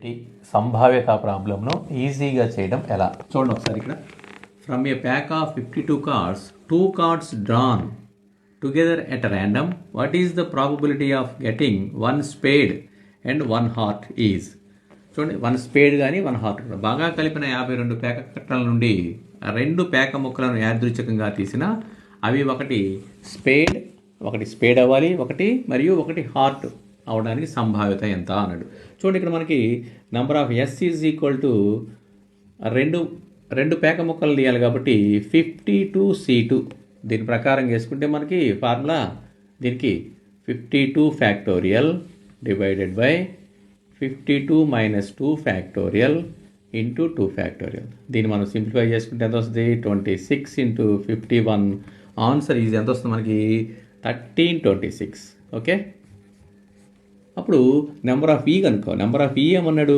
ఈ సంభావ్యత ప్రాబ్లంను ఈజీగా చేయడం ఎలా చూడండి ఒకసారి ఇక్కడ from a pack of 52 cards 2 cards drawn together at random what is the probability of getting 1 spade and 1 heart is చూడండి 1 స్పేడ్ కానీ 1 హార్ట్ కూడా బాగా కలిపిన 52 పేక కట్టల నుండి 2 పేక ముక్కలను యాదృచ్ఛికంగా తీసిన అవి ఒకటి స్పేడ్ అవ్వాలి ఒకటి హార్ట్ అవడానికి సంభావ్యత ఎంత అన్నాడు. చూడండి ఇక్కడ మనకి number of S is equal to రెండు పేక ముక్కలు తీయాలి కాబట్టి 52C2 దీని ప్రకారం చేసుకుంటే మనకి ఫార్ములా దీనికి 52 factorial divided by 52 minus 2 factorial into 2 factorial. దీన్ని మనం సింప్లిఫై చేసుకుంటే ఎంత వస్తుంది 26 ఇంటూ 51 ఆన్సర్ ఈజ్ ఎంత వస్తుంది మనకి 1326. ఓకే, అప్పుడు నెంబర్ ఆఫ్ ఈ కనుక్కో. నెంబర్ ఆఫ్ ఈ ఏమన్నాడు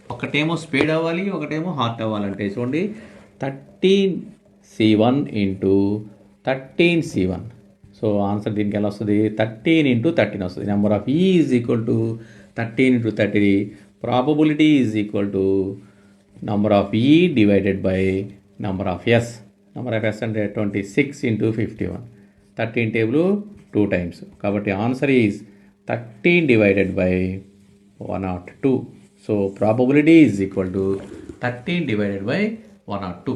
ఒకటేమో స్పేడ్ అవ్వాలి ఒకటేమో హార్ట్ అవ్వాలంటే చూడండి 13C1 into 13C1. So answer దీనికి ఎలా వస్తుంది 13 ఇంటూ 13 వస్తుంది. Number of E is equal to 13 into 30. Probability is equal to number of E divided by number of S. Number of S అంటే 26 ఇంటూ 51. 13 టేబుల్ 2 times కాబట్టి answer is 13 divided by 102. So probability is equal to 13 divided by 102.